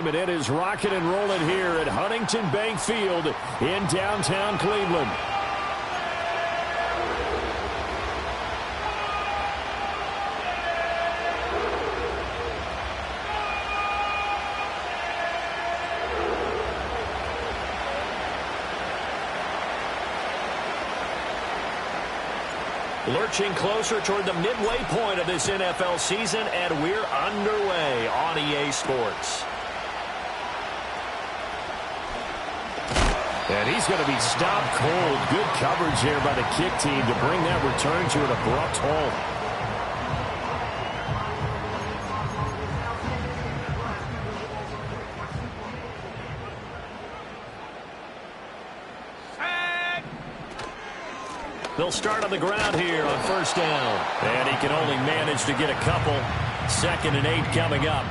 And it is rocking and rolling here at Huntington Bank Field in downtown Cleveland. Lurching closer toward the midway point of this NFL season, and we're underway on EA Sports. And he's going to be stopped cold. Good coverage here by the kick team to bring that return to an abrupt halt. They'll start on the ground here on first down. And he can only manage to get a couple. 2nd and 8 coming up.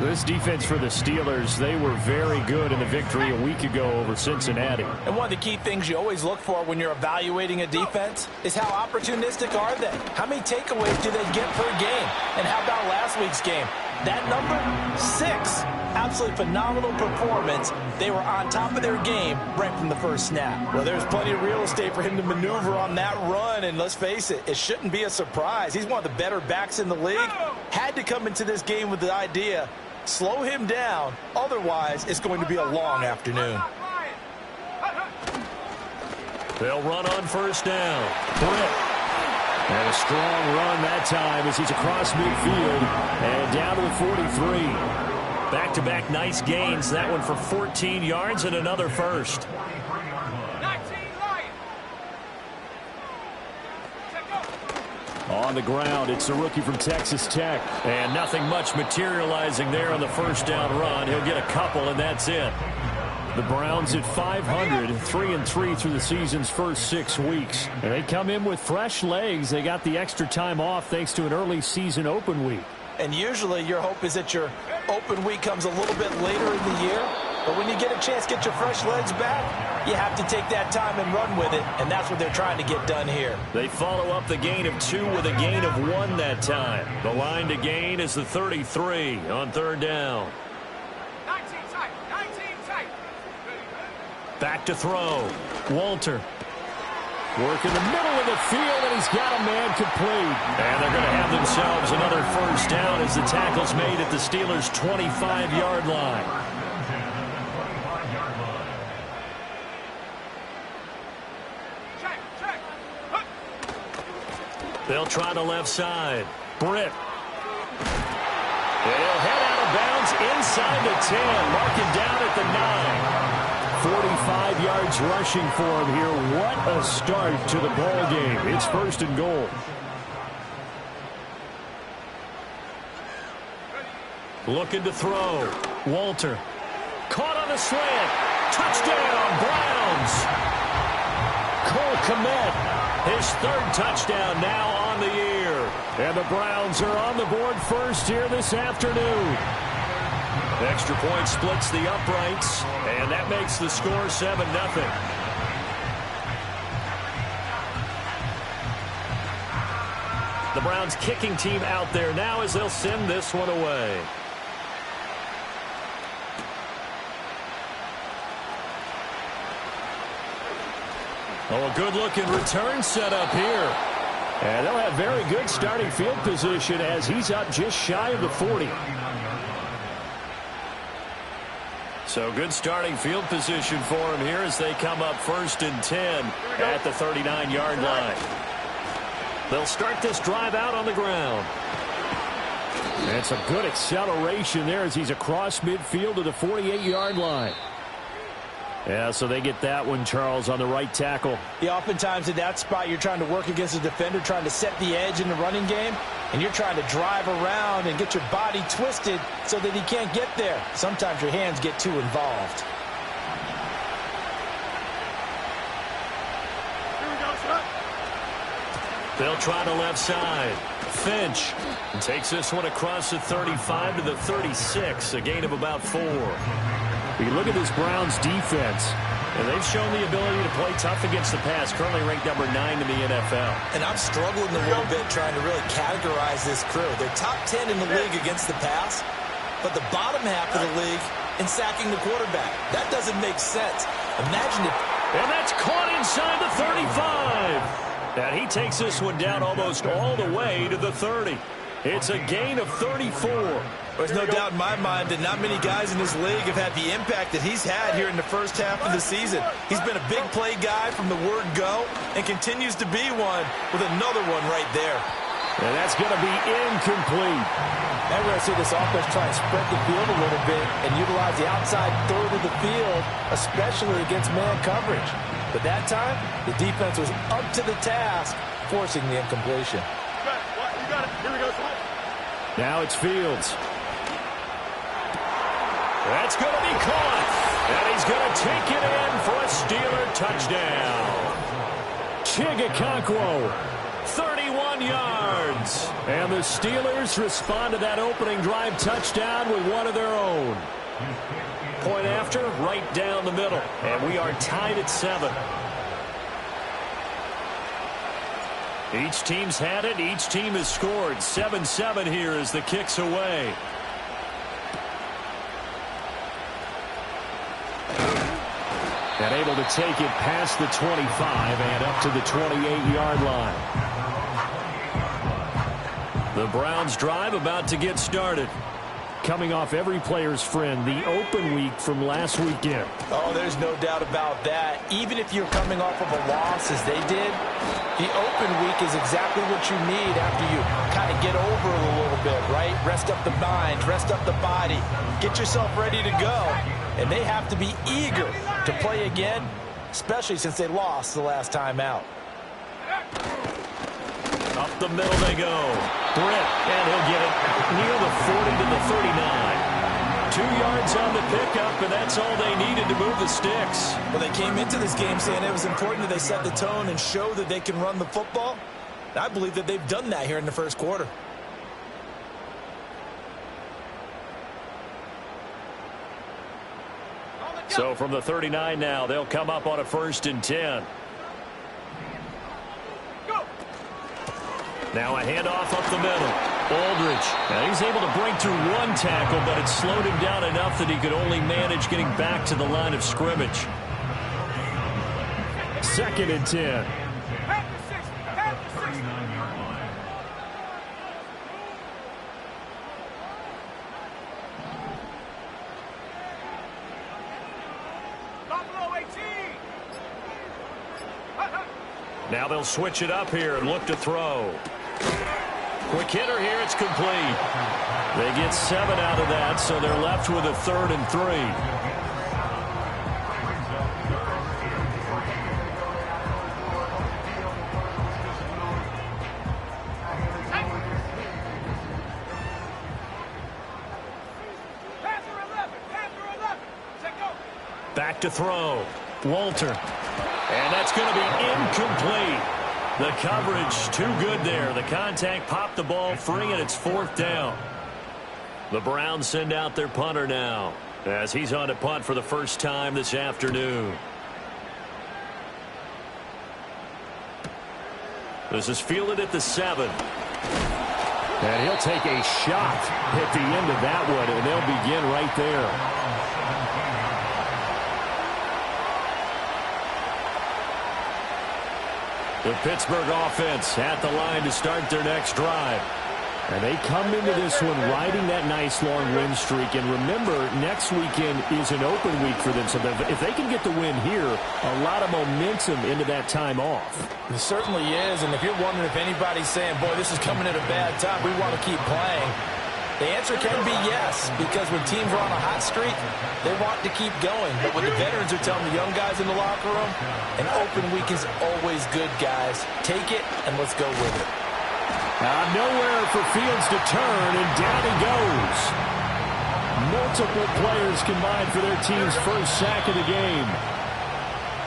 This defense for the Steelers, they were very good in the victory a week ago over Cincinnati. And one of the key things you always look for when you're evaluating a defense is how opportunistic are they? How many takeaways do they get per game? And how about last week's game? That number, 6. Absolutely phenomenal performance. They were on top of their game right from the first snap. Well, there's plenty of real estate for him to maneuver on that run, and let's face it, it shouldn't be a surprise. He's one of the better backs in the league. Had to come into this game with the idea, slow him down, otherwise it's going to be a long afternoon. They'll run on first down. And a strong run that time as he's across midfield and down to the 43. Back-to-back nice gains. That one for 14 yards and another first. On the ground, it's the rookie from Texas Tech. And nothing much materializing there on the first down run. He'll get a couple, and that's it. The Browns at 500, 3-3 through the season's first 6 weeks. And they come in with fresh legs. They got the extra time off thanks to an early season open week. And usually your hope is that your open week comes a little bit later in the year. But when you get a chance to get your fresh legs back, you have to take that time and run with it. And that's what they're trying to get done here. They follow up the gain of 2 with a gain of 1 that time. The line to gain is the 33 on third down. Back to throw. Walter. Work in the middle of the field, and he's got a man complete. And they're going to have themselves another first down as the tackle's made at the Steelers' 25-yard line. They'll try the left side. Britt. They'll head out of bounds inside the 10. Marking down at the 9. 45 yards rushing for him here. What a start to the ball game. It's first and goal. Looking to throw. Walter. Caught on a slant. Touchdown, Browns. Cole Kmet, his 3rd touchdown now on the year. And the Browns are on the board first here this afternoon. Extra point splits the uprights, and that makes the score 7-0. The Browns kicking team out there now as they'll send this one away. Oh, a good-looking return set up here. And they'll have very good starting field position as he's up just shy of the 40. So good starting field position for him here as they come up 1st and 10 at the 39-yard line. They'll start this drive out on the ground. And some good acceleration there as he's across midfield to the 48-yard line. Yeah, so they get that one, Charles, on the right tackle. Yeah, oftentimes in that spot, you're trying to work against a defender, trying to set the edge in the running game, and you're trying to drive around and get your body twisted so that he can't get there. Sometimes your hands get too involved. They'll try the left side. Finch takes this one across the 35 to the 36, a gain of about 4. You look at this Browns defense, and they've shown the ability to play tough against the pass, currently ranked number 9 in the NFL. And I'm struggling a little bit trying to really categorize this crew. They're top 10 in the league against the pass, but the bottom half of the league in sacking the quarterback. That doesn't make sense. Imagine if... And that's caught inside the 35. And he takes this one down almost all the way to the 30. It's a gain of 34. There's no doubt in my mind that not many guys in this league have had the impact that he's had here in the first half of the season. He's been a big play guy from the word go and continues to be one with another one right there. And that's going to be incomplete. And we're going to see this offense try and spread the field a little bit and utilize the outside third of the field, especially against man coverage. But that time, the defense was up to the task, forcing the incompletion. You got it. Here we go. Now it's Fields. That's going to be caught. And he's going to take it in for a Steeler touchdown. Chigakonkwo, 31 yards. And the Steelers respond to that opening drive touchdown with one of their own. Point after, right down the middle. And we are tied at 7. Each team's had it. Each team has scored. 7-7 here as the kick's away. And able to take it past the 25 and up to the 28-yard line. The Browns drive about to get started. Coming off every player's friend, the open week from last weekend. Oh, there's no doubt about that. Even if you're coming off of a loss as they did, the open week is exactly what you need after you kind of get over it a little bit, right? Rest up the mind, rest up the body, get yourself ready to go. And they have to be eager to play again, especially since they lost the last time out. Up the middle they go. Britt, and he'll get it near the 40 to the 39. 2 yards on the pickup, and that's all they needed to move the sticks. Well, they came into this game saying it was important that they set the tone and show that they can run the football. And I believe that they've done that here in the first quarter. So from the 39 now, they'll come up on a 1st and 10. Now a handoff up the middle. Aldridge. Now he's able to break through one tackle, but it slowed him down enough that he could only manage getting back to the line of scrimmage. 2nd and 10. Now they'll switch it up here and look to throw. Quick hitter here, it's complete. They get 7 out of that, so they're left with a 3rd and 3. Back to throw. Walter. And that's going to be incomplete. The coverage too good there. The contact popped the ball free, and it's 4th down. The Browns send out their punter now as he's on to punt for the first time this afternoon. This is fielded at the 7. And he'll take a shot at the end of that one, and they'll begin right there. The Pittsburgh offense at the line to start their next drive. And they come into this one riding that nice long win streak. And remember, next weekend is an open week for them. So if they can get the win here, a lot of momentum into that time off. It certainly is. And if you're wondering if anybody's saying, boy, this is coming at a bad time, we want to keep playing, the answer can be yes, because when teams are on a hot streak, they want to keep going. But what the veterans are telling the young guys in the locker room, an open week is always good, guys. Take it, and let's go with it. Nowhere for Fields to turn, and down he goes. Multiple players combined for their team's first sack of the game.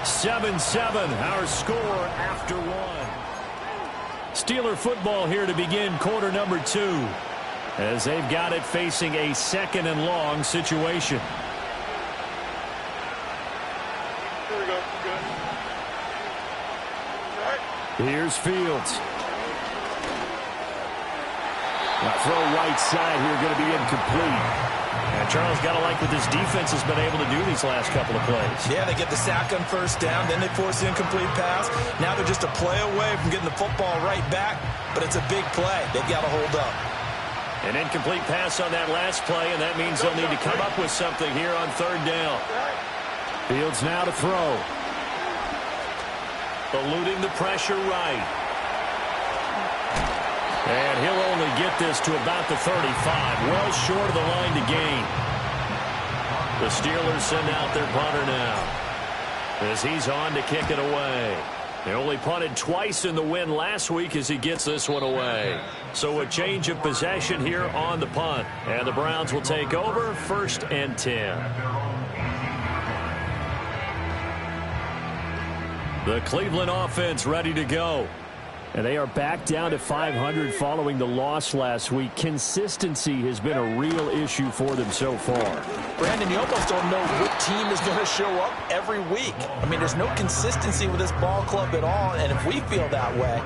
7-7, our score after 1. Steeler football here to begin quarter number 2. As they've got it facing a 2nd and long situation. Here we go. Good. All right. Here's Fields. Throw right side here, going to be incomplete. And Charles, got to like what this defense has been able to do these last couple of plays. Yeah, they get the sack on first down, then they force the incomplete pass. Now they're just a play away from getting the football right back, but it's a big play. They've got to hold up. An incomplete pass on that last play, and that means they'll need to come up with something here on third down. Fields now to throw. Eluding the pressure right. And he'll only get this to about the 35, well short of the line to gain. The Steelers send out their punter now, as he's on to kick it away. They only punted twice in the win last week as he gets this one away. So a change of possession here on the punt. And the Browns will take over, 1st and 10. The Cleveland offense ready to go. And they are back down to 500 following the loss last week. Consistency has been a real issue for them so far. Brandon, you almost don't know what team is going to show up every week. I mean, there's no consistency with this ball club at all, and if we feel that way,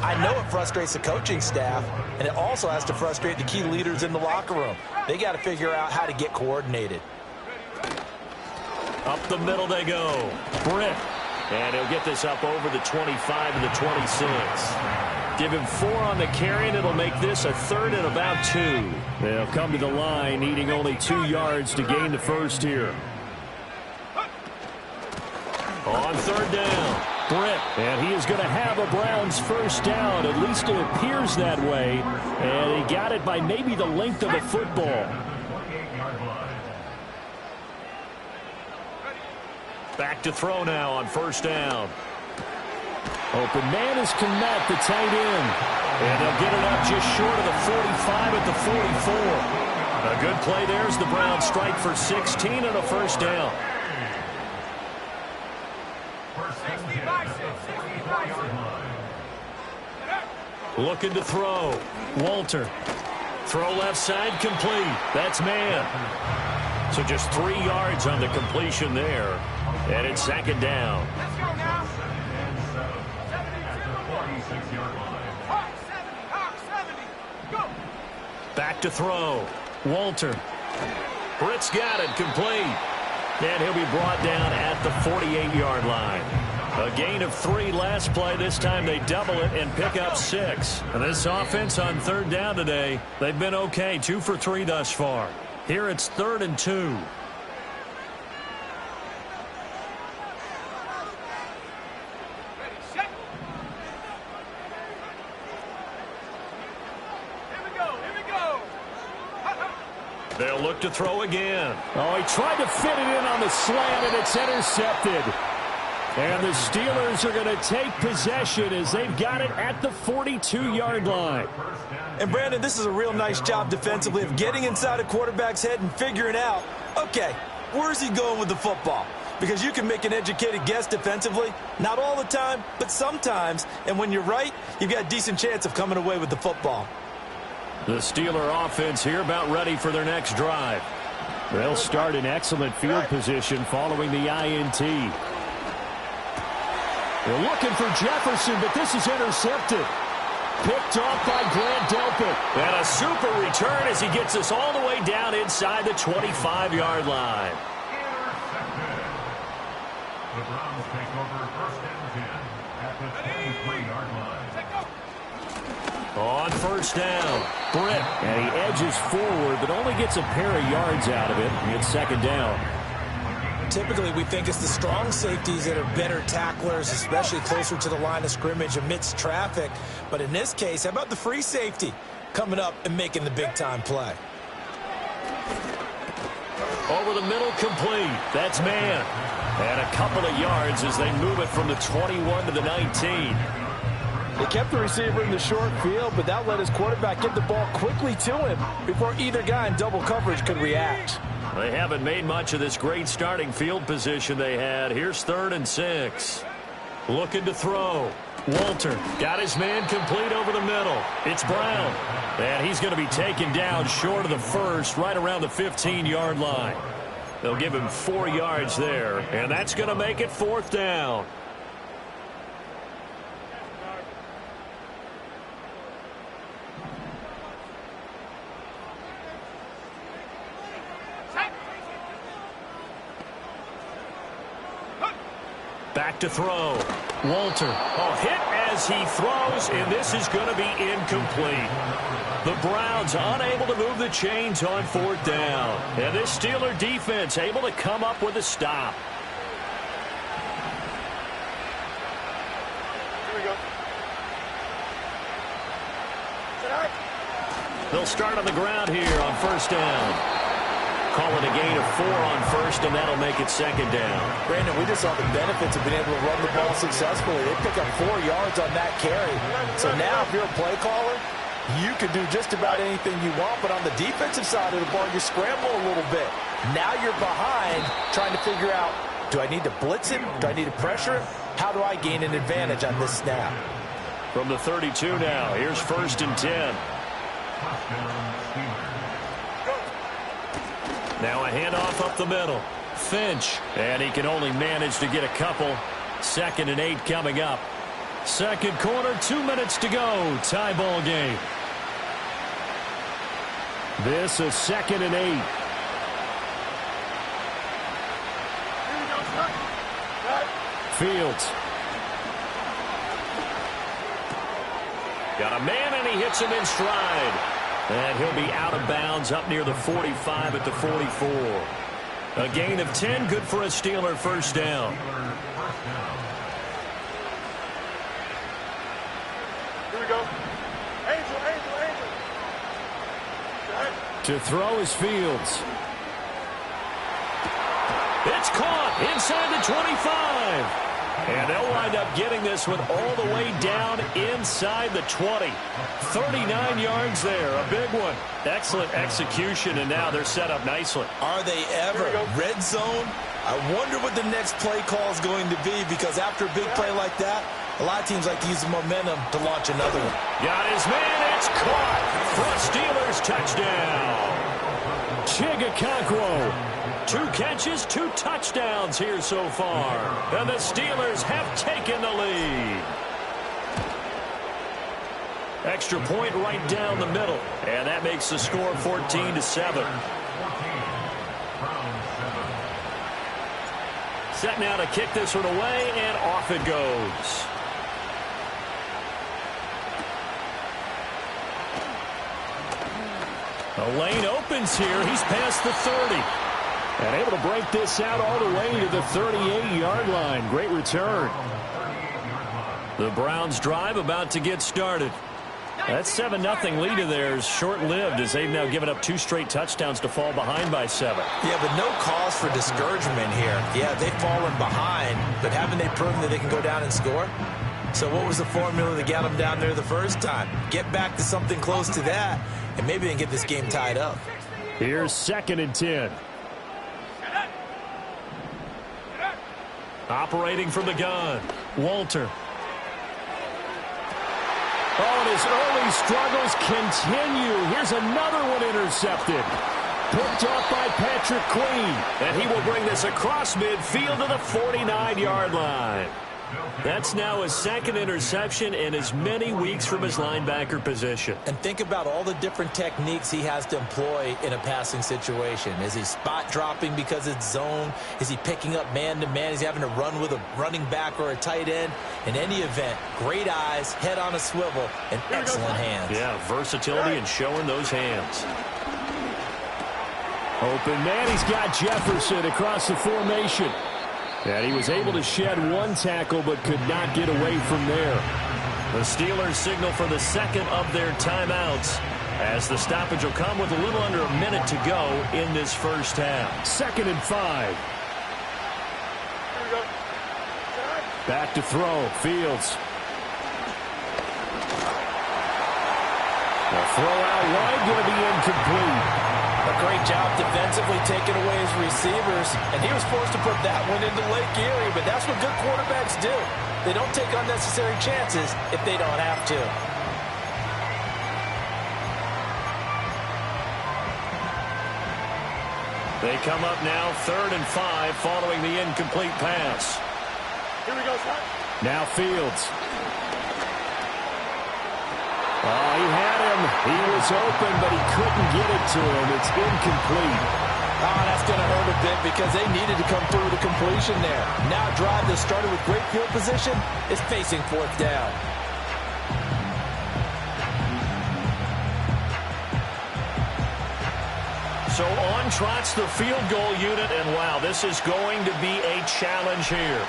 I know it frustrates the coaching staff, and it also has to frustrate the key leaders in the locker room. They got to figure out how to get coordinated. Up the middle they go. Britt. And he'll get this up over the 25 and the 26. Give him 4 on the carry, and it'll make this a 3rd and about 2. They'll come to the line, needing only 2 yards to gain the first here. On 3rd down, Britt. And he is going to have a Browns first down. At least it appears that way. And he got it by maybe the length of a football. Back to throw now on 1st down. Open man is Kmet, the tight end. And they'll get it up just short of the 45 at the 44. A good play there as the Browns strike for 16 and a first down. Looking to throw. Walter. Throw left side complete. That's man. So just 3 yards on the completion there. And it's 2nd down. Let's go now. Back to throw. Walter. Britt's got it complete. And he'll be brought down at the 48-yard line. A gain of 3 last play. This time they double it and pick up 6. And this offense on 3rd down today, they've been okay. 2 for 3 thus far. Here it's 3rd and 2. They'll look to throw again. Oh, he tried to fit it in on the slant, and it's intercepted. And the Steelers are going to take possession as they've got it at the 42-yard line. And, Brandon, this is a real nice job defensively of getting inside a quarterback's head and figuring out, okay, where's he going with the football? Because you can make an educated guess defensively. Not all the time, but sometimes. And when you're right, you've got a decent chance of coming away with the football. The Steeler offense here about ready for their next drive. They'll start in excellent field position following the INT. They're looking for Jefferson, but this is intercepted. Picked off by Grant Delpit. And a super return as he gets us all the way down inside the 25-yard line. The Browns take over 1st and 10 at the 23-yard line. On 1st down, Britt. And he edges forward, but only gets a pair of yards out of it. It's 2nd down. Typically, we think it's the strong safeties that are better tacklers, especially closer to the line of scrimmage amidst traffic. But in this case, how about the free safety coming up and making the big-time play? Over the middle, complete. That's man. And a couple of yards as they move it from the 21 to the 19. They kept the receiver in the short field, but that let his quarterback get the ball quickly to him before either guy in double coverage could react. They haven't made much of this great starting field position they had. Here's 3rd and 6. Looking to throw. Walter got his man complete over the middle. It's Brown. And he's going to be taken down short of the first, right around the 15-yard line. They'll give him 4 yards there, and that's going to make it 4th down. Back to throw. Walter. Oh, hit as he throws, and this is going to be incomplete. The Browns unable to move the chains on fourth down. And this Steeler defense able to come up with a stop. Here we go. They'll start on the ground here on first down. Call it a gain of 4 on first, and that'll make it second down. Brandon, we just saw the benefits of being able to run the ball successfully. They pick up 4 yards on that carry. So now if you're a play caller, you can do just about anything you want, but on the defensive side of the ball, you scramble a little bit. Now you're behind trying to figure out, do I need to blitz him? Do I need to pressure him? How do I gain an advantage on this snap? From the 32 now, here's first and 10. Now a handoff up the middle. Finch, and he can only manage to get a couple. Second and 8 coming up. Second quarter, 2 minutes to go. Tie ball game. This is second and 8. Fields. Got a man, and he hits him in stride. And he'll be out of bounds up near the 45 at the 44. A gain of 10, good for a Steeler first down. Here we go. Angel, Angel, Angel. To throw is Fields. It's caught inside the 25. And they'll wind up getting this one all the way down inside the 20. 39 yards there, a big one. Excellent execution, and now they're set up nicely. Are they ever? Red zone? I wonder what the next play call is going to be, because after a big play like that, a lot of teams like to use the momentum to launch another one. Got his man, it's caught for a Steelers touchdown. Chigakonkwo. 2 catches, 2 touchdowns here so far. And the Steelers have taken the lead. Extra point right down the middle. And that makes the score 14-7. Set now to kick this one away, and off it goes. The lane opens here. He's past the 30. And able to break this out all the way to the 38-yard line. Great return. The Browns drive about to get started. That 7-0 lead of theirs short-lived, as they've now given up 2 straight touchdowns to fall behind by 7. Yeah, but no cause for discouragement here. Yeah, they've fallen behind, but haven't they proven that they can go down and score? So what was the formula that got them down there the first time? Get back to something close to that, and maybe they can get this game tied up. Here's second and 10. Operating from the gun, Walter. Oh, and his early struggles continue. Here's another one intercepted. Picked off by Patrick Queen. And he will bring this across midfield to the 49-yard line. That's now his second interception in as many weeks from his linebacker position. And think about all the different techniques he has to employ in a passing situation. Is he spot dropping because it's zone? Is he picking up man-to-man? Is he having to run with a running back or a tight end? In any event, great eyes, head on a swivel, and excellent hands. Yeah, versatility and showing those hands. Open man, he's got Jefferson across the formation. And he was able to shed 1 tackle but could not get away from there. The Steelers signal for the second of their timeouts, as the stoppage will come with a little under a minute to go in this first half. Second and 5. Here we go. Back to throw. Fields. The throw out wide, going to be incomplete. A great job defensively taking away his receivers, and he was forced to put that one into Lake Erie, but that's what good quarterbacks do. They don't take unnecessary chances if they don't have to. They come up now, 3rd and 5, following the incomplete pass. Here we go, son. Now Fields. Oh, he had him. He was open, but he couldn't get it to him. It's incomplete. Oh, that's going to hurt a bit because they needed to come through with a completion there. Now a drive that started with great field position is facing fourth down. So on trots the field goal unit, and wow, this is going to be a challenge here.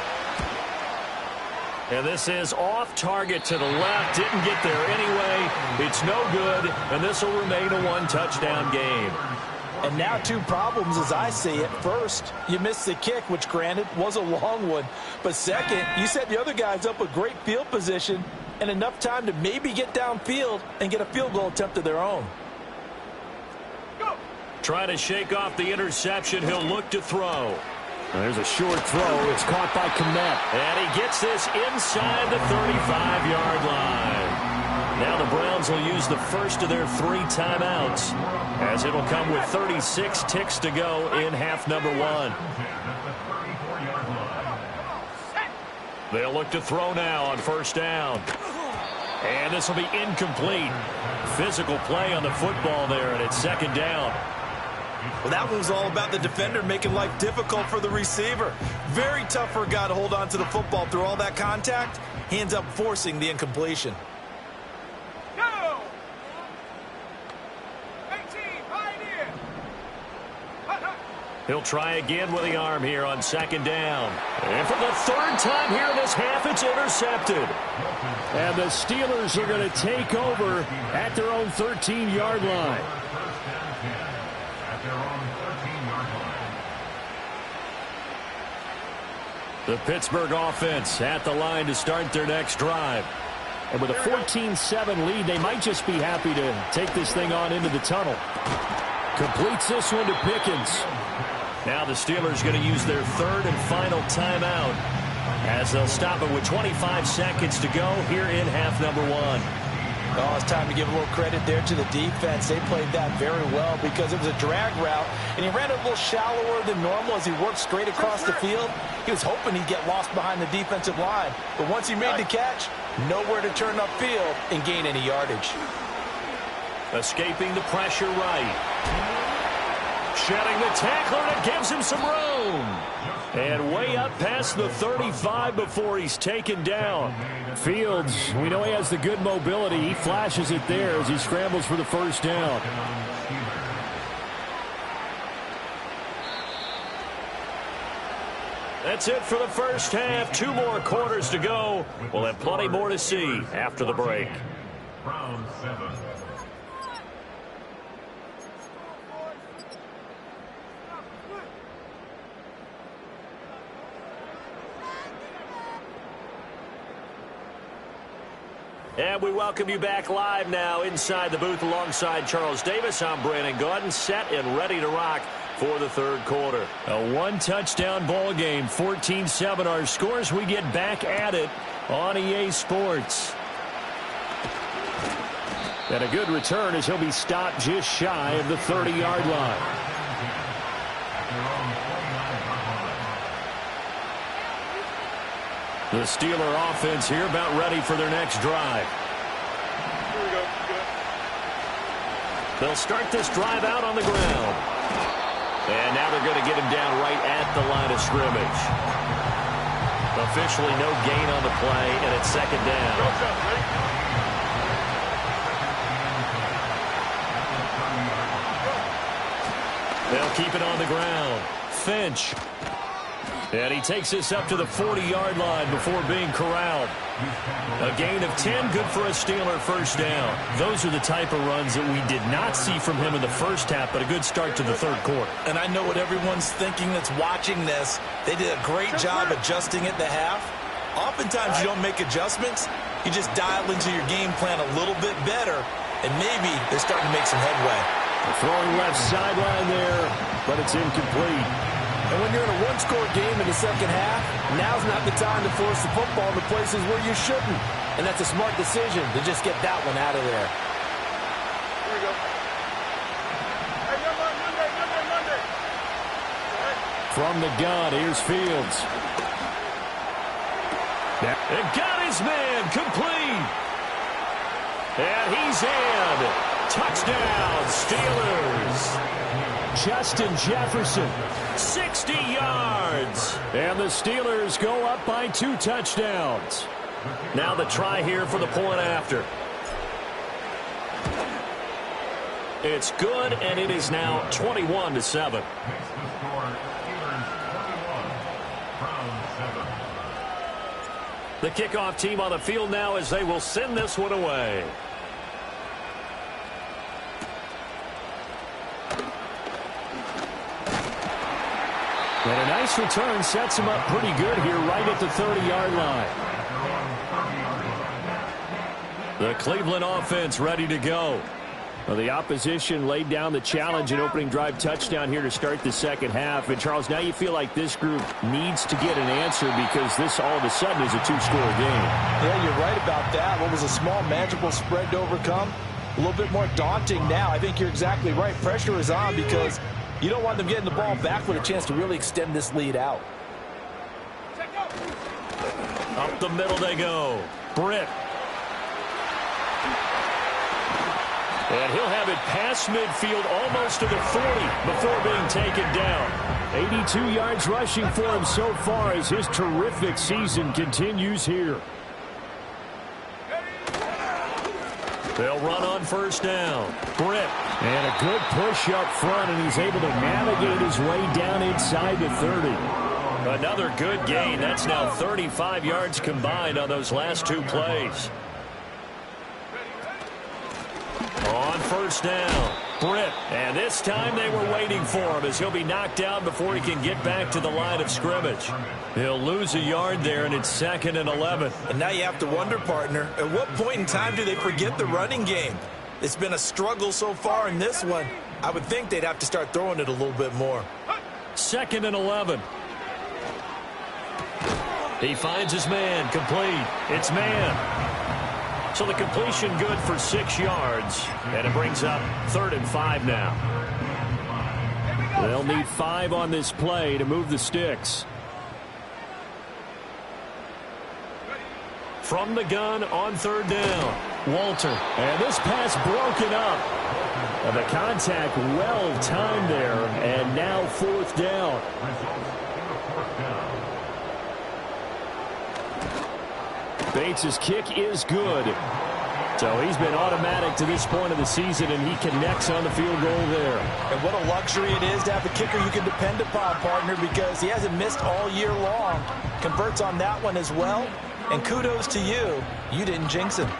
And this is off target to the left. Didn't get there anyway. It's no good, and this will remain a one-touchdown game. And now two problems as I see it. First, you missed the kick, which granted was a long one. But second, you set the other guys up with great field position and enough time to maybe get downfield and get a field goal attempt of their own. Trying to shake off the interception. He'll look to throw. There's a short throw. It's caught by Komet. And he gets this inside the 35-yard line. Now the Browns will use the first of their 3 timeouts, as it'll come with 36 ticks to go in half number 1. They'll look to throw now on first down. And this will be incomplete. Physical play on the football there, and it's second down. Well, that one was all about the defender making life difficult for the receiver. Very tough for a guy to hold on to the football through all that contact. He ends up forcing the incompletion. Go! 18, right in. He'll try again with the arm here on second down. And for the third time here in this half, it's intercepted. And the Steelers are going to take over at their own 13-yard line. The Pittsburgh offense at the line to start their next drive. And with a 14-7 lead, they might just be happy to take this thing on into the tunnel. Completes this one to Pickens. Now the Steelers going to use their third and final timeout, as they'll stop it with 25 seconds to go here in half number 1. Oh, it's time to give a little credit there to the defense. They played that very well because it was a drag route, and he ran a little shallower than normal as he worked straight across the field. He was hoping he'd get lost behind the defensive line, but once he made the catch, nowhere to turn upfield and gain any yardage. Escaping the pressure right. Shedding the tackler, and it gives him some room. And way up past the 35 before he's taken down. Fields, we know he has the good mobility. He flashes it there as he scrambles for the first down. That's it for the first half. 2 more quarters to go. We'll have plenty more to see after the break. Round 7. And we welcome you back live now inside the booth alongside Charles Davis. I'm Brandon Gaudin, set and ready to rock for the third quarter. A one-touchdown ball game, 14-7 our scores. We get back at it on EA Sports. And a good return as he'll be stopped just shy of the 30-yard line. The Steeler offense here about ready for their next drive. Here we go. Good. They'll start this drive out on the ground. And now they're going to get him down right at the line of scrimmage. Officially no gain on the play, and it's second down. Go, Chuck, ready? They'll keep it on the ground. Finch. And he takes this up to the 40-yard line before being corralled. A gain of 10, good for a Steeler first down. Those are the type of runs that we did not see from him in the first half, but a good start to the third quarter. And I know what everyone's thinking that's watching this. They did a great job adjusting at the half. Oftentimes you don't make adjustments. You just dial into your game plan a little bit better, and maybe they're starting to make some headway. Throwing left sideline there, but it's incomplete. And when you're in a one-score game in the second half, now's not the time to force the football to places where you shouldn't. And that's a smart decision to just get that one out of there. Here we go. Hey, Monday. All right. From the gun, here's Fields. And got his man complete. And he's in. Touchdown, Steelers. Justin Jefferson. 60 yards. And the Steelers go up by 2 touchdowns. Now the try here for the point after. It's good, and it is now 21-7. Makes the score Steelers 21, Browns 7. The kickoff team on the field now as they will send this one away. And a nice return sets him up pretty good here right at the 30-yard line. The Cleveland offense ready to go. Well, the opposition laid down the challenge and opening drive touchdown here to start the second half. And, Charles, now you feel like this group needs to get an answer because this all of a sudden is a 2-score game. Yeah, you're right about that. What was a small, manageable spread to overcome? A little bit more daunting now. I think you're exactly right. Pressure is on because you don't want them getting the ball back with a chance to really extend this lead out. Up the middle they go. Britt. And he'll have it past midfield almost to the 40 before being taken down. 82 yards rushing for him so far as his terrific season continues here. They'll run on first down. Britt. And a good push up front, and he's able to navigate his way down inside the 30. Another good gain. That's now 35 yards combined on those last 2 plays. On first down, Britt. And this time they were waiting for him as he'll be knocked down before he can get back to the line of scrimmage. He'll lose a yard there, and it's 2nd and 11. And now you have to wonder, partner, at what point in time do they forget the running game? It's been a struggle so far in this one. I would think they'd have to start throwing it a little bit more. 2nd and 11. He finds his man, complete. It's man. So the completion good for 6 yards, and it brings up 3rd and 5 now. They'll need 5 on this play to move the sticks. From the gun on 3rd down, Walter. And this pass broken up. And the contact well timed there, and now 4th down. Bates' kick is good. So he's been automatic to this point of the season, and he connects on the field goal there. And what a luxury it is to have a kicker you can depend upon, partner, because he hasn't missed all year long. Converts on that one as well. And kudos to you. You didn't jinx him.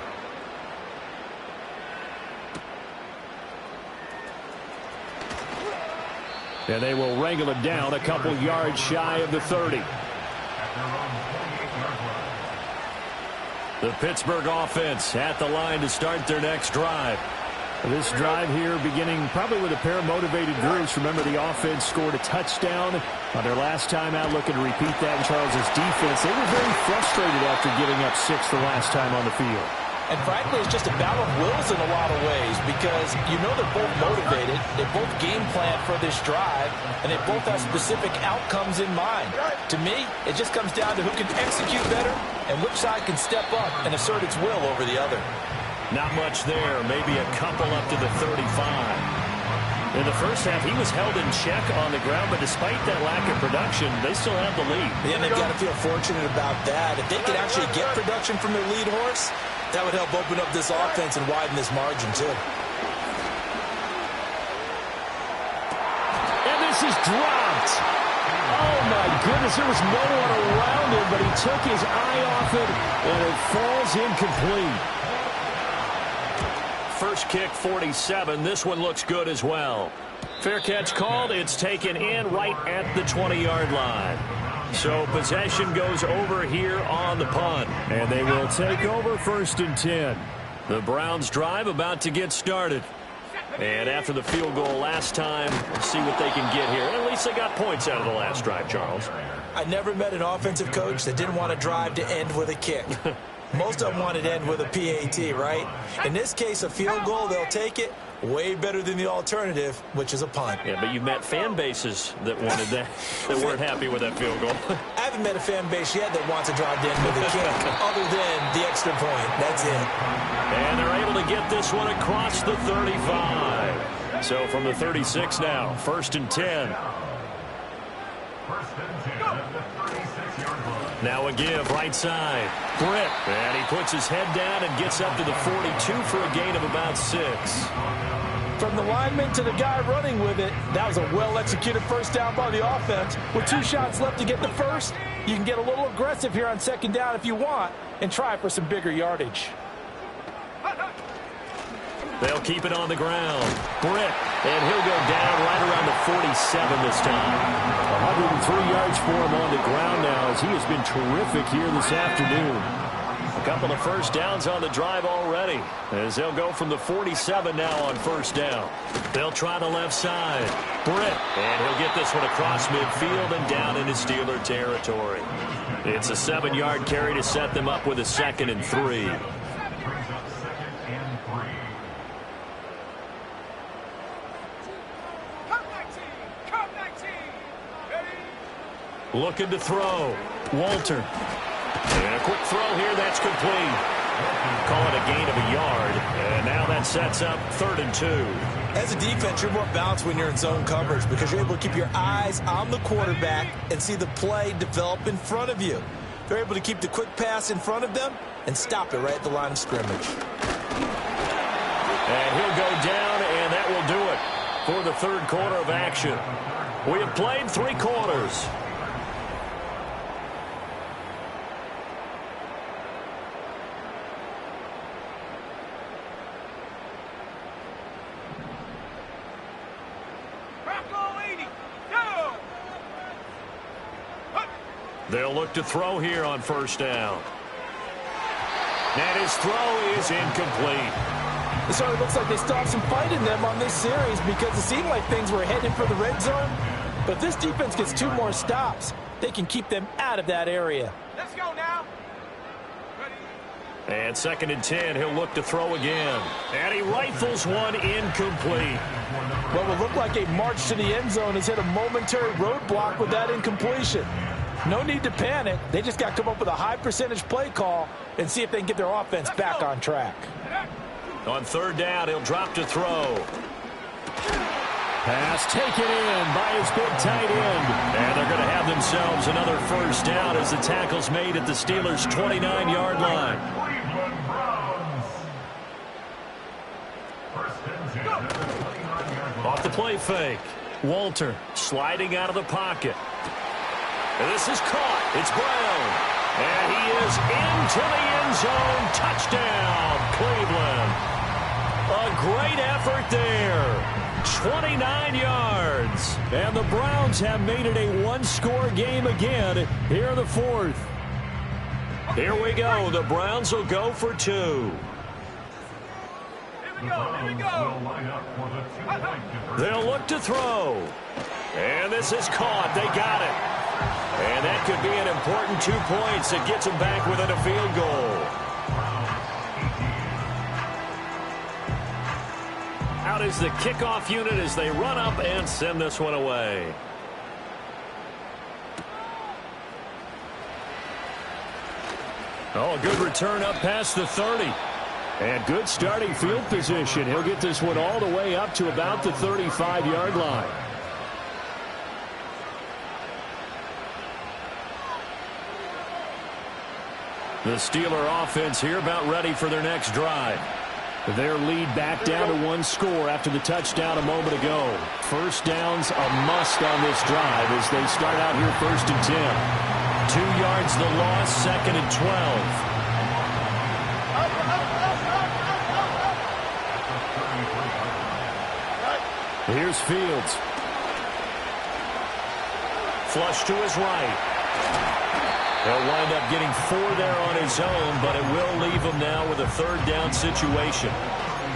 And they will wrangle it down a couple yards shy of the 30. The Pittsburgh offense at the line to start their next drive. This drive here beginning probably with a pair of motivated groups. Remember, the offense scored a touchdown on their last time out, looking to repeat that in Charles's defense. They were very frustrated after giving up 6 the last time on the field. And frankly, it's just a battle of wills in a lot of ways because you know they're both motivated, they both game plan for this drive, and they both have specific outcomes in mind. To me, it just comes down to who can execute better and which side can step up and assert its will over the other. Not much there, maybe a couple up to the 35. In the first half, he was held in check on the ground, but despite that lack of production, they still have the lead. Yeah, they've got to feel fortunate about that. If they could actually get production from their lead horse, that would help open up this offense and widen this margin, too. And this is dropped. Oh, my goodness. There was no one around him, but he took his eye off it, and it falls incomplete. First kick, 47. This one looks good as well. Fair catch called. It's taken in right at the 20-yard line. So possession goes over here on the punt. And they will take over 1st and 10. The Browns drive about to get started. And after the field goal last time, see what they can get here. At least they got points out of the last drive, Charles. I never met an offensive coach that didn't want to drive to end with a kick. Most of them wanted to end with a PAT, right? In this case, a field goal, they'll take it. Way better than the alternative, which is a punt. Yeah, but you met fan bases that wanted that, that weren't happy with that field goal. I haven't met a fan base yet that wants to drive to end with a kick, other than the extra point. That's it. And they're able to get this one across the 35. So from the 36 now, 1st and 10. First and 10 at the 36-yard line. Now a give, right side. Britt, and he puts his head down and gets up to the 42 for a gain of about 6. From the lineman to the guy running with it, that was a well-executed first down by the offense. With 2 shots left to get the first, you can get a little aggressive here on 2nd down if you want and try for some bigger yardage. They'll keep it on the ground. Britt, and he'll go down right around the 47 this time. 103 yards for him on the ground now as he has been terrific here this afternoon. A couple of first downs on the drive already as they'll go from the 47 now on 1st down. They'll try the left side. Britt, and he'll get this one across midfield and down into Steeler territory. It's a 7-yard carry to set them up with a 2nd and 3. Brings up 2nd and 3. Come 19. Ready? Looking to throw. Walter. And a quick throw here, that's complete. Call it a gain of a yard. And now that sets up 3rd and 2. As a defense, you're more balanced when you're in zone coverage because you're able to keep your eyes on the quarterback and see the play develop in front of you. They're able to keep the quick pass in front of them and stop it right at the line of scrimmage. And he'll go down, and that will do it for the 3rd quarter of action. We have played 3 quarters. They'll look to throw here on 1st down. And his throw is incomplete. It sort of looks like they stopped some fight in them on this series because it seemed like things were heading for the red zone. But if this defense gets 2 more stops, they can keep them out of that area. Let's go now. Ready? And 2nd and 10, he'll look to throw again. And he rifles one incomplete. What would look like a march to the end zone has hit a momentary roadblock with that incompletion. No need to panic. They just got to come up with a high percentage play call and see if they can get their offense back on track. On 3rd down, he'll drop to throw. Pass taken in by his big tight end. And they're going to have themselves another 1st down as the tackle's made at the Steelers' 29-yard line. Cleveland Browns. First and 10 at the 29-yard line. Off the play fake. Walter sliding out of the pocket. And this is caught. It's Brown. And he is into the end zone. Touchdown, Cleveland. A great effort there. 29 yards. And the Browns have made it a 1-score game again here in the 4th. Here we go. The Browns will go for 2. Here we The go. Here we Browns go. will line up for the 2-point conversion. They'll look to throw. And this is caught. They got it. And that could be an important 2 points that gets them back within a field goal. Out is the kickoff unit as they run up and send this one away. Oh, a good return up past the 30. And good starting field position. He'll get this one all the way up to about the 35-yard line. The Steeler offense here about ready for their next drive. Their lead back down to 1 score after the touchdown a moment ago. 1st down's a must on this drive as they start out here 1st and 10. 2 yards the loss, 2nd and 12. Here's Fields. Flush to his right. He'll wind up getting 4 there on his own, but it will leave him now with a 3rd down situation.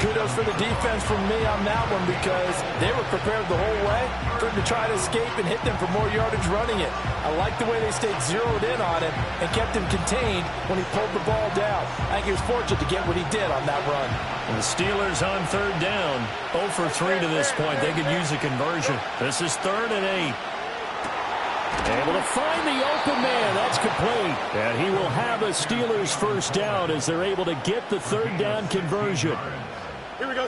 Kudos for the defense from me on that one because they were prepared the whole way for him to try to escape and hit them for more yardage running it. I like the way they stayed zeroed in on him and kept him contained when he pulled the ball down. I think he was fortunate to get what he did on that run. And the Steelers on 3rd down, 0 for 3 to this point. They could use a conversion. This is 3rd and 8. Able to find the open man. That's complete. And he will have a Steelers 1st down as they're able to get the 3rd down conversion. Here we go.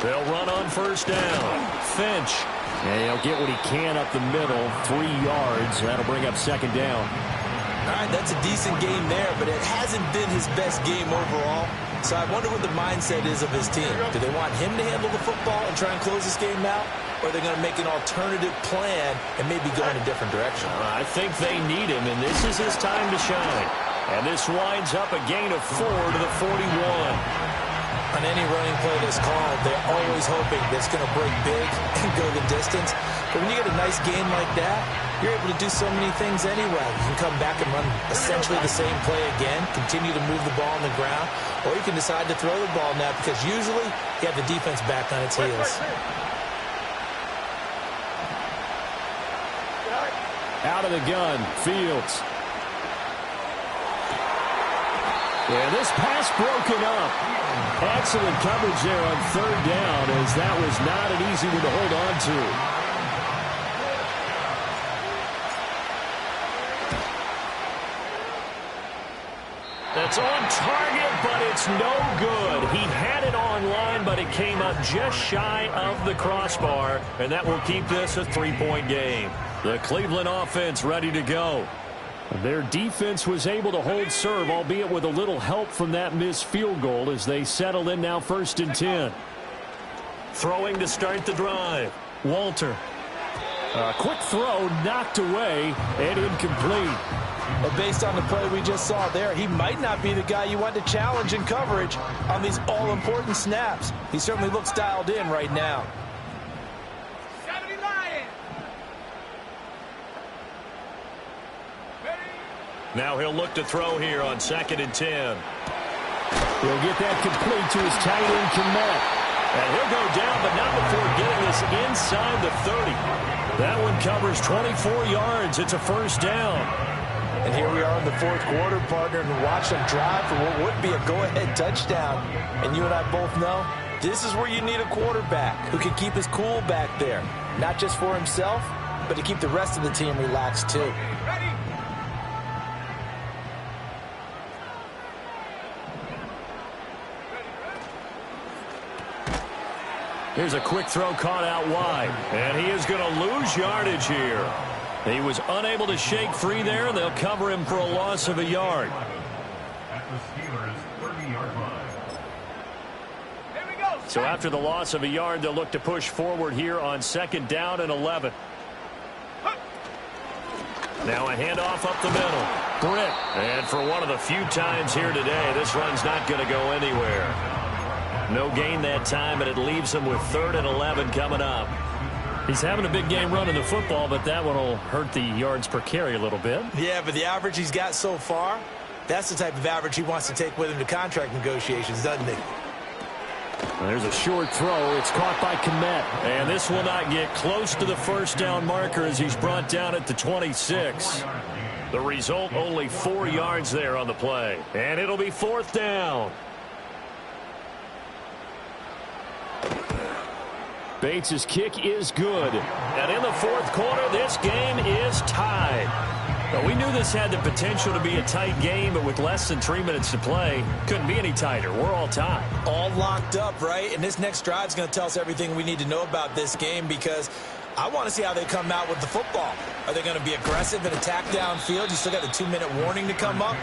They'll run on first down. Finch. And he'll get what he can up the middle, 3 yards. That'll bring up second down. All right, that's a decent game there, but it hasn't been his best game overall. So I wonder what the mindset is of his team. Do they want him to handle the football and try and close this game out? Or are they going to make an alternative plan and maybe go in a different direction? I think they need him, and this is his time to shine. And this winds up a gain of 4 to the 41. On any running play that's called, they're always hoping that it's going to break big and go the distance. But when you get a nice game like that, you're able to do so many things anyway. You can come back and run essentially the same play again, continue to move the ball on the ground, or you can decide to throw the ball now because usually you have the defense back on its heels. Out of the gun, Fields. Yeah, this pass broken up. Excellent coverage there on third down, as that was not an easy one to hold on to. That's on target, but it's no good. He had it on line, but it came up just shy of the crossbar, and that will keep this a 3-point game. The Cleveland offense ready to go. Their defense was able to hold serve, albeit with a little help from that missed field goal as they settle in now 1st and 10. Throwing to start the drive. Walter. A quick throw knocked away and incomplete. Well, based on the play we just saw there, he might not be the guy you want to challenge in coverage on these all-important snaps. He certainly looks dialed in right now. 70 Lions. Now he'll look to throw here on 2nd and 10. He'll get that complete to his tight end, Komet. And he'll go down, but not before getting this inside the 30. That one covers 24 yards. It's a 1st down. And here we are in the 4th quarter, partner, and watch them drive for what would be a go-ahead touchdown. And you and I both know this is where you need a quarterback who can keep his cool back there. Not just for himself, but to keep the rest of the team relaxed too. Ready. Here's a quick throw caught out wide. And he is going to lose yardage here. He was unable to shake free there, and they'll cover him for a loss of a yard. At the Steelers' 30-yard line. Here we go. So after the loss of a yard, they'll look to push forward here on 2nd down and 11. Now a handoff up the middle. Britt. And for one of the few times here today, this run's not going to go anywhere. No gain that time, and it leaves him with 3rd and 11 coming up. He's having a big game running the football, but that one will hurt the yards per carry a little bit. Yeah, but the average he's got so far, that's the type of average he wants to take with him to contract negotiations, doesn't he? There's a short throw. It's caught by Komet. And this will not get close to the 1st down marker as he's brought down at the 26. The result, only 4 yards there on the play. And it'll be 4th down. Bates' kick is good. And in the 4th quarter, this game is tied. Now, we knew this had the potential to be a tight game, but with less than 3 minutes to play, couldn't be any tighter. We're all tied. All locked up, right? And this next drive is going to tell us everything we need to know about this game because I want to see how they come out with the football. Are they going to be aggressive and attack downfield? You still got a 2-minute warning to come up.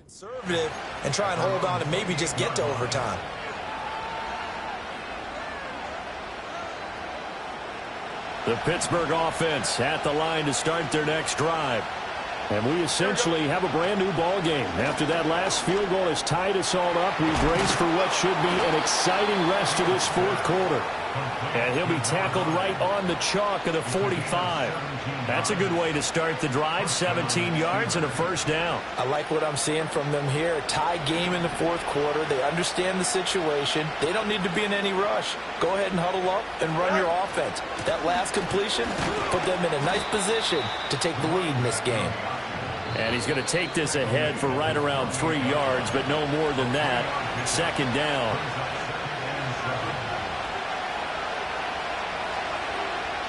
Conservative and try and hold on and maybe just get to overtime. The Pittsburgh offense at the line to start their next drive. And we essentially have a brand new ball game. After that last field goal has tied us all up, we've raced for what should be an exciting rest of this 4th quarter. And he'll be tackled right on the chalk of the 45. That's a good way to start the drive. 17 yards and a first down. I like what I'm seeing from them here. Tie game in the fourth quarter. They understand the situation. They don't need to be in any rush. Go ahead and huddle up and run your offense. That last completion put them in a nice position to take the lead in this game. And he's going to take this ahead for right around 3 yards, but no more than that. Second down.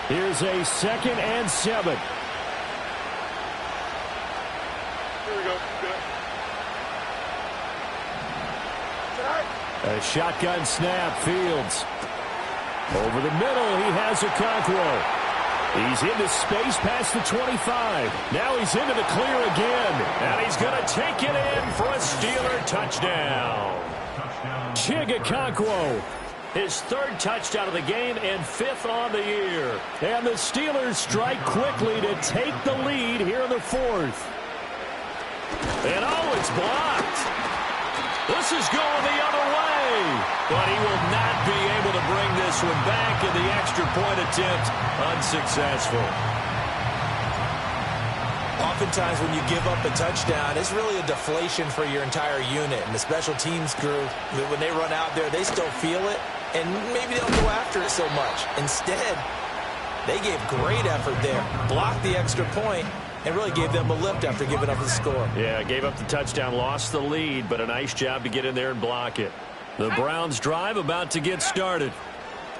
Here's a 2nd and 7. Here we go. Good. A shotgun snap. Fields. Over the middle, he has a Okonkwo. He's into space past the 25. Now he's into the clear again. And he's going to take it in for a Steeler touchdown. Chig Okonkwo. His 3rd touchdown of the game and 5th on the year. And the Steelers strike quickly to take the lead here in the 4th. And oh, it's blocked. This is going the other way. But he will not be able to bring this one back, and the extra point attempt unsuccessful. Oftentimes when you give up a touchdown, it's really a deflation for your entire unit. And the special teams crew, when they run out there, they still feel it. And maybe they don't go after it so much. Instead, they gave great effort there. Blocked the extra point and really gave them a lift after giving up the score. Yeah, gave up the touchdown, lost the lead, but a nice job to get in there and block it. The Browns drive about to get started.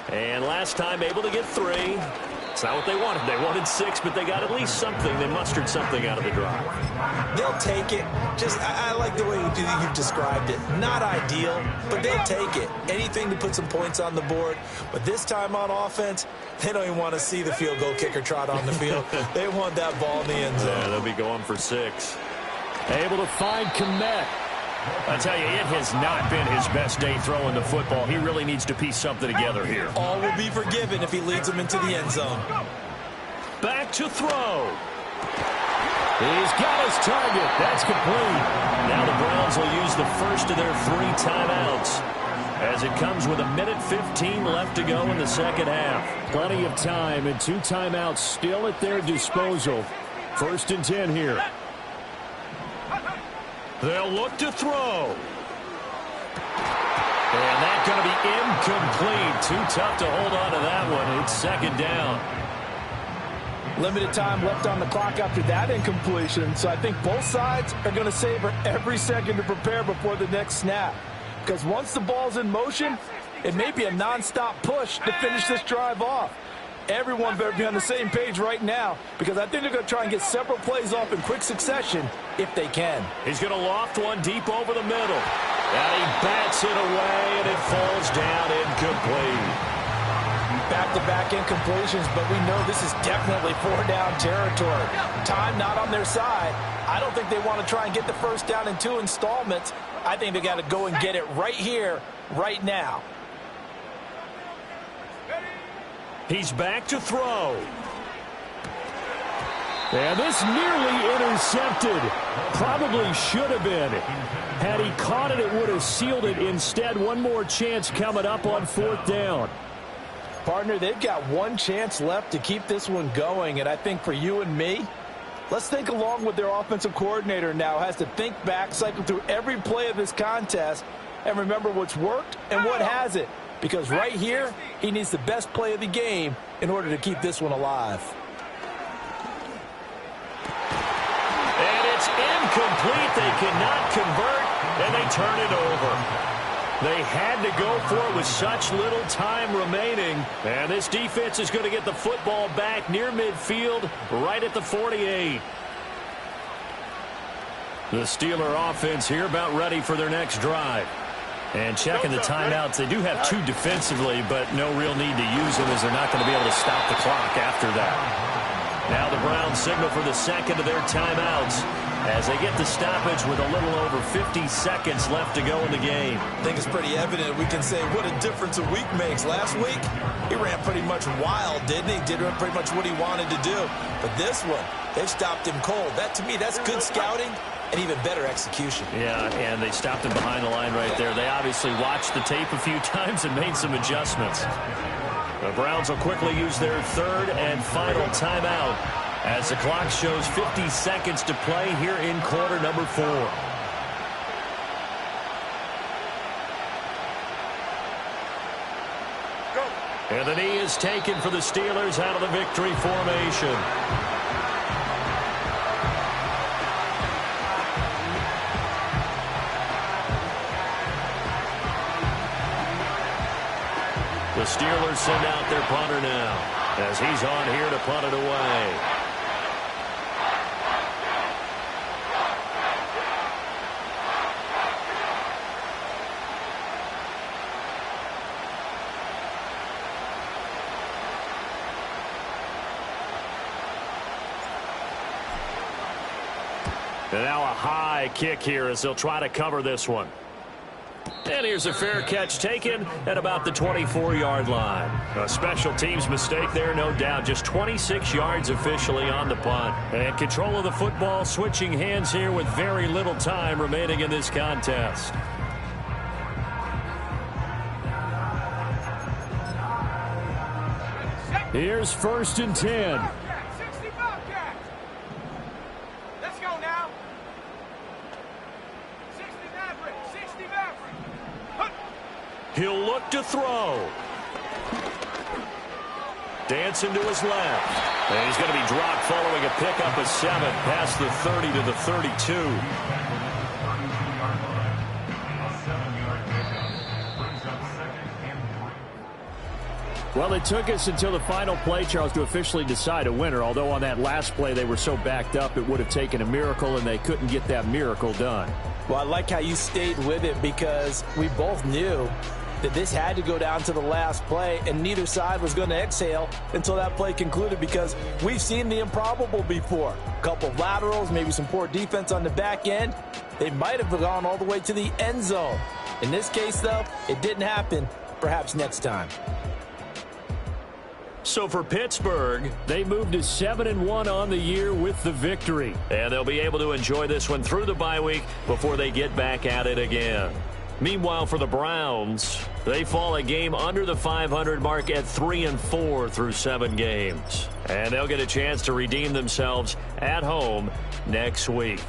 And last time able to get 3. It's not what they wanted. They wanted 6, but they got at least something. They mustered something out of the drive. They'll take it. I like the way you've described it. Not ideal, but they'll take it. Anything to put some points on the board. But this time on offense, they don't even want to see the field goal kicker trot on the field. They want that ball in the end zone. Yeah, they'll be going for 6. Able to find Komet. I tell you, it has not been his best day throwing the football. He really needs to piece something together here. All will be forgiven if he leads them into the end zone. Back to throw. He's got his target. That's complete. Now the Browns will use the first of their 3 timeouts as it comes with 1:15 left to go in the second half. Plenty of time and 2 timeouts still at their disposal. 1st and 10 here. They'll look to throw. And that's going to be incomplete. Too tough to hold on to that one. It's 2nd down. Limited time left on the clock after that incompletion. So I think both sides are going to savor every second to prepare before the next snap. Because once the ball's in motion, it may be a nonstop push to finish this drive off. Everyone better be on the same page right now, because I think they're going to try and get several plays off in quick succession if they can. He's going to loft one deep over the middle. And he bats it away, and it falls down incomplete. Back-to-back incompletions, but we know this is definitely 4-down territory. Time not on their side. I don't think they want to try and get the first down in 2 installments. I think they got to go and get it right here, right now. He's back to throw. And this nearly intercepted. Probably should have been. Had he caught it, it would have sealed it. Instead, one more chance coming up on 4th down. Partner, they've got one chance left to keep this one going, and I think for you and me, let's think along with their offensive coordinator now. Has to think back, cycle through every play of this contest, and remember what's worked and what hasn't. Because right here, he needs the best play of the game in order to keep this one alive. And it's incomplete. They cannot convert, and they turn it over. They had to go for it with such little time remaining. And this defense is going to get the football back near midfield, right at the 48. The Steeler offense here about ready for their next drive. And checking the timeouts, they do have 2 defensively, but no real need to use them as they're not going to be able to stop the clock after that. Now the Browns signal for the second of their timeouts as they get the stoppage with a little over 50 seconds left to go in the game. I think it's pretty evident. We can say what a difference a week makes. Last week, he ran pretty much wild, didn't he? Did pretty much what he wanted to do. But this one, they've stopped him cold. That, to me, that's good scouting and even better execution. Yeah, and they stopped him behind the line right there. They obviously watched the tape a few times and made some adjustments. The Browns will quickly use their third and final timeout as the clock shows 50 seconds to play here in quarter number 4. And the knee is taken for the Steelers out of the victory formation. The Steelers send out their punter now as he's on here to punt it away. And now a high kick here as they'll try to cover this one. And here's a fair catch taken at about the 24-yard line. A special teams mistake there, no doubt. Just 26 yards officially on the punt. And control of the football switching hands here with very little time remaining in this contest. Here's 1st and 10. He'll look to throw. Dancing to his left. And he's going to be dropped following a pickup of 7 past the 30 to the 32. Well, it took us until the final play, Charles, to officially decide a winner. Although on that last play they were so backed up it would have taken a miracle, and they couldn't get that miracle done. Well, I like how you stayed with it because we both knew that this had to go down to the last play, and neither side was going to exhale until that play concluded because we've seen the improbable before. A couple of laterals, maybe some poor defense on the back end. They might have gone all the way to the end zone. In this case, though, it didn't happen. Perhaps next time. So for Pittsburgh, they moved to 7-1 on the year with the victory. And they'll be able to enjoy this one through the bye week before they get back at it again. Meanwhile, for the Browns, they fall a game under the 500 mark at 3-4 through 7 games. And they'll get a chance to redeem themselves at home next week.